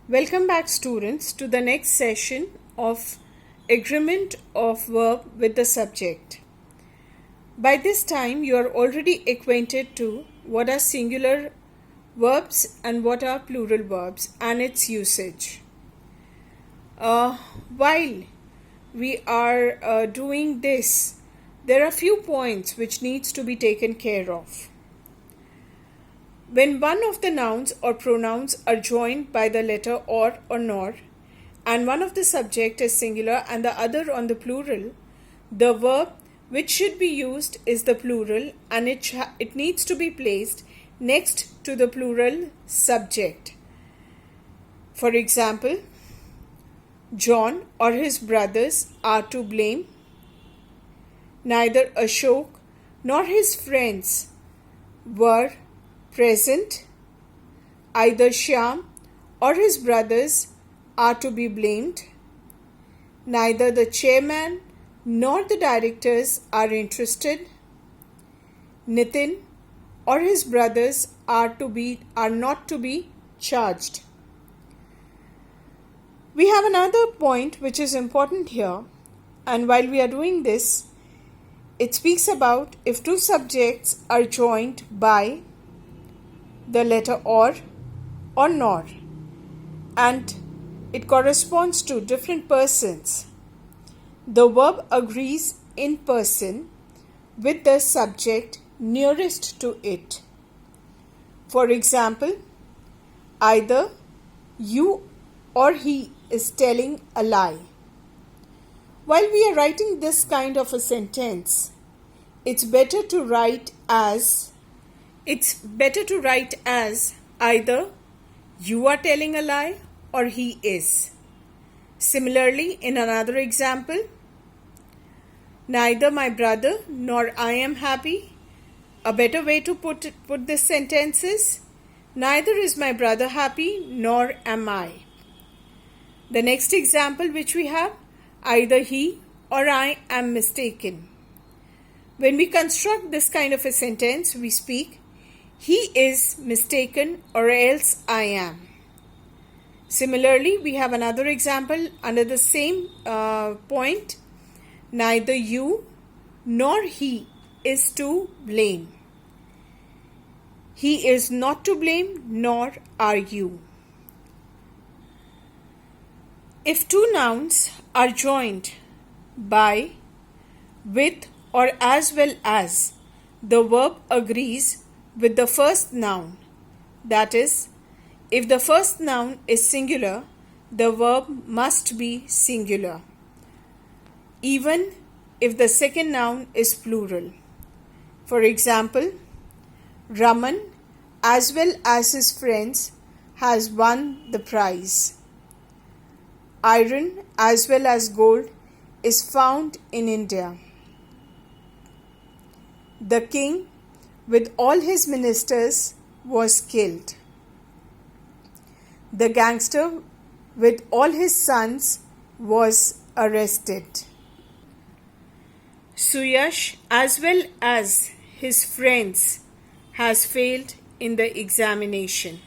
Welcome back, students, to the next session of agreement of verb with the subject. By this time, you are already acquainted to what are singular verbs and what are plural verbs and its usage. While we are doing this, there are few points which needs to be taken care of. When one of the nouns or pronouns are joined by the letter or nor, and one of the subject is singular and the other on the plural, the verb which should be used is the plural and it needs to be placed next to the plural subject. For example, John or his brothers are to blame. Neither Ashok nor his friends were present. Either Shyam or his brothers are to be blamed. Neither the chairman nor the directors are interested. Nitin or his brothers are not to be charged. We have another point which is important here, and while we are doing this, it speaks about if two subjects are joined by the letter or nor, and it corresponds to different persons. The verb agrees in person with the subject nearest to it. For example, either you or he is telling a lie. While we are writing this kind of a sentence, it's better to write as either you are telling a lie or he is. Similarly, in another example, neither my brother nor I am happy. A better way to put this sentence is, neither is my brother happy nor am I. The next example which we have, either he or I am mistaken. When we construct this kind of a sentence, we speak, he is mistaken or else I am. Similarly, we have another example under the same point. Neither you nor he is to blame. He is not to blame, nor are you. If two nouns are joined by, with, or as well as, the verb agrees with the first noun. That is, if the first noun is singular, the verb must be singular, even if the second noun is plural. For example, Raman, as well as his friends, has won the prize. Iron, as well as gold, is found in India. The king, with all his ministers, was killed. The gangster, with all his sons, was arrested. Suyash, as well as his friends, has failed in the examination.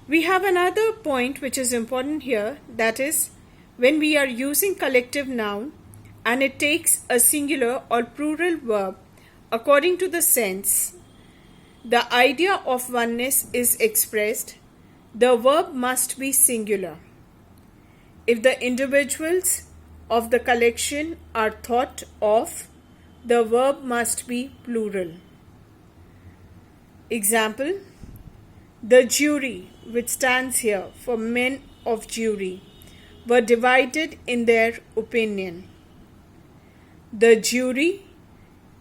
We have another point which is important here, that is, when we are using collective noun and it takes a singular or plural verb according to the sense, the idea of oneness is expressed, the verb must be singular. If the individuals of the collection are thought of, the verb must be plural. Example, the jury, which stands here for men of jury, were divided in their opinion. The jury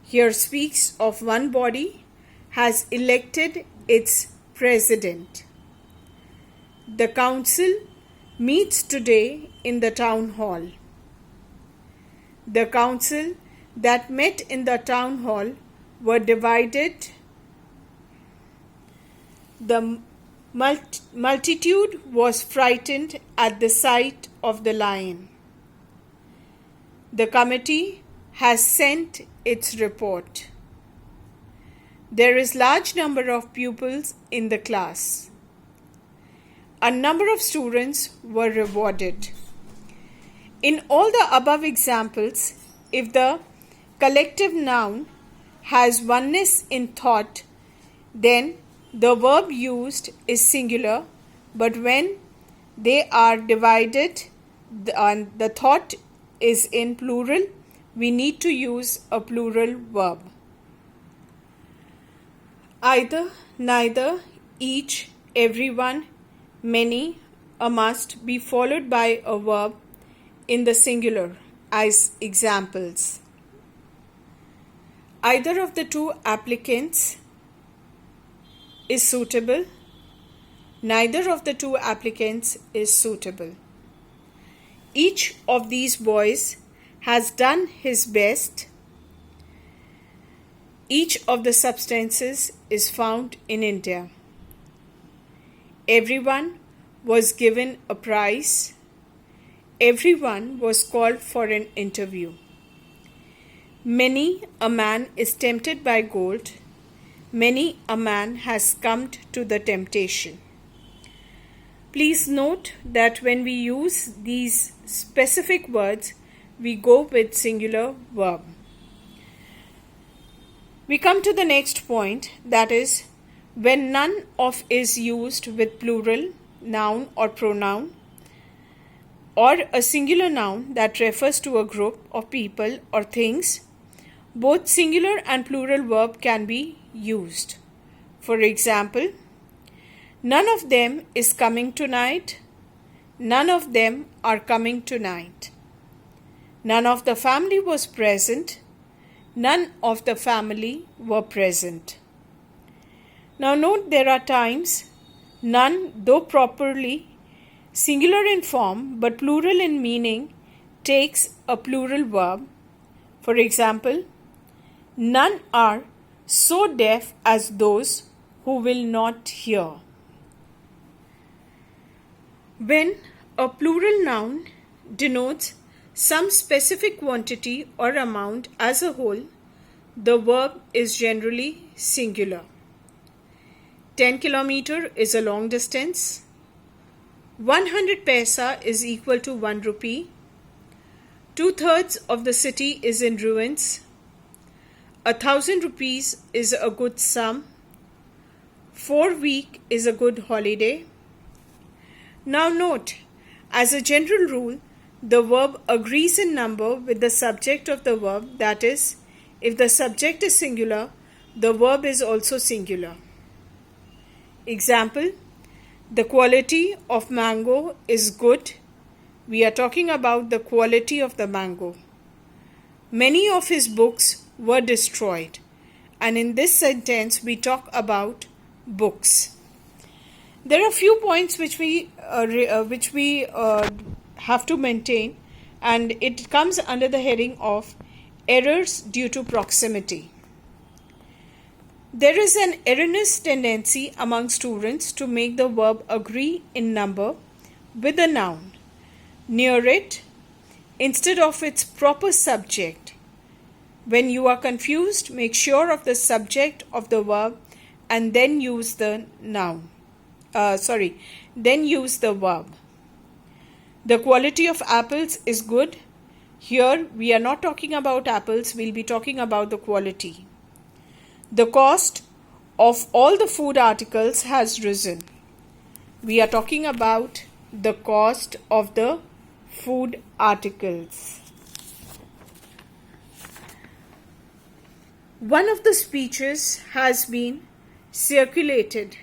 here speaks of one body has elected its president. The council meets today in the town hall. The council that met in the town hall were divided. The multitude was frightened at the sight of the lion. The committee has sent its report. There is large number of pupils in the class. a number of students were rewarded. In all the above examples, if the collective noun has oneness in thought, then the verb used is singular, but when they are divided and the thought is in plural, we need to use a plural verb. Either, neither, each, everyone, many, a must be followed by a verb in the singular as examples. Either of the two applicants is suitable. Neither of the two applicants is suitable. Each of these boys has done his best. Each of the substances is found in India. Everyone was given a prize. Everyone was called for an interview. Many a man is tempted by gold. Many a man has succumbed to the temptation. Please note that when we use these specific words, we go with singular verb. We come to the next point, that is, when none of is used with plural, noun or pronoun, or a singular noun that refers to a group of people or things, both singular and plural verb can be used. For example, none of them is coming tonight. None of them are coming tonight. None of the family was present. None of the family were present. Now note, there are times none, though properly singular in form but plural in meaning, takes a plural verb. For example, none are so deaf as those who will not hear. When a plural noun denotes some specific quantity or amount as a whole, the verb is generally singular. 10 kilometer is a long distance. 100 paisa is equal to 1 rupee. 2/3 of the city is in ruins. 1,000 rupees is a good sum. 4 weeks is a good holiday. Now note, as a general rule, the verb agrees in number with the subject of the verb. That is, if the subject is singular, the verb is also singular. Example, the quality of mango is good. We are talking about the quality of the mango. Many of his books were destroyed. And in this sentence, we talk about books. There are few points which we have to maintain, and it comes under the heading of errors due to proximity. There is an erroneous tendency among students to make the verb agree in number with a noun near it instead of its proper subject. When you are confused, make sure of the subject of the verb and then use the noun. Then use the verb. The quality of apples is good. Here we are not talking about apples, we'll be talking about the quality. The cost of all the food articles has risen. We are talking about the cost of the food articles. One of the speeches has been circulated.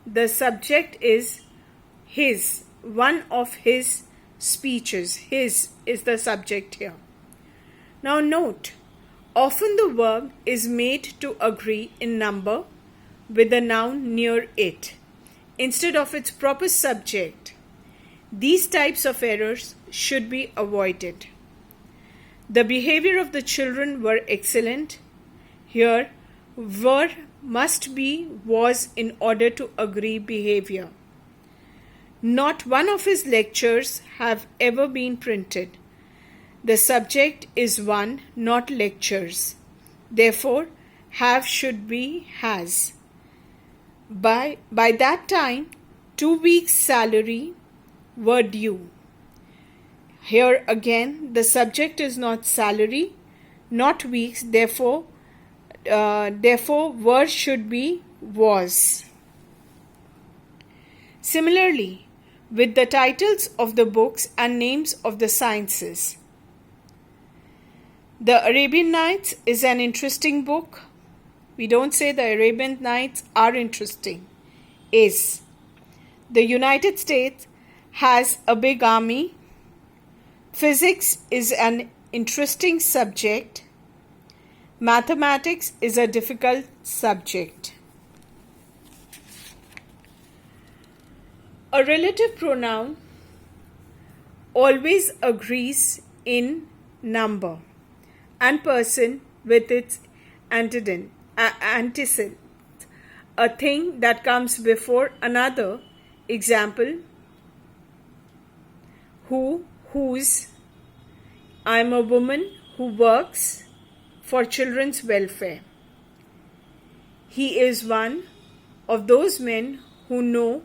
The subject is his, one of his speeches. His is the subject here. Now note, often the verb is made to agree in number with the noun near it instead of its proper subject. These types of errors should be avoided. The behavior of the children were excellent. Here, were must be was in order to agree behavior. Not one of his lectures have ever been printed. The subject is one, not lectures. Therefore, have should be has. By that time, 2 weeks' salary were due. Here again, the subject is not salary, not weeks, therefore word should be was. Similarly, with the titles of the books and names of the sciences. The Arabian Nights is an interesting book. We don't say the Arabian Nights are interesting. Is. The United States has a big army. Physics is an interesting subject. Mathematics is a difficult subject. A relative pronoun always agrees in number and person with its antecedent, a thing that comes before another. Example, who, whose. I am a woman who works for children's welfare. He is one of those men who know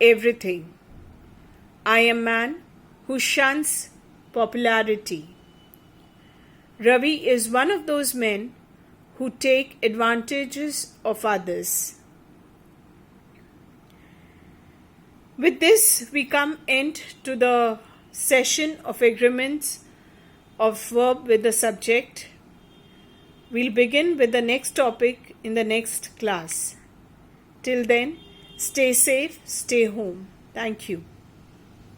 everything. I am a man who shuns popularity. Ravi is one of those men who take advantages of others. With this, we come end to the session of agreements of verb with the subject. We'll begin with the next topic in the next class. Till then, stay safe, stay home. Thank you.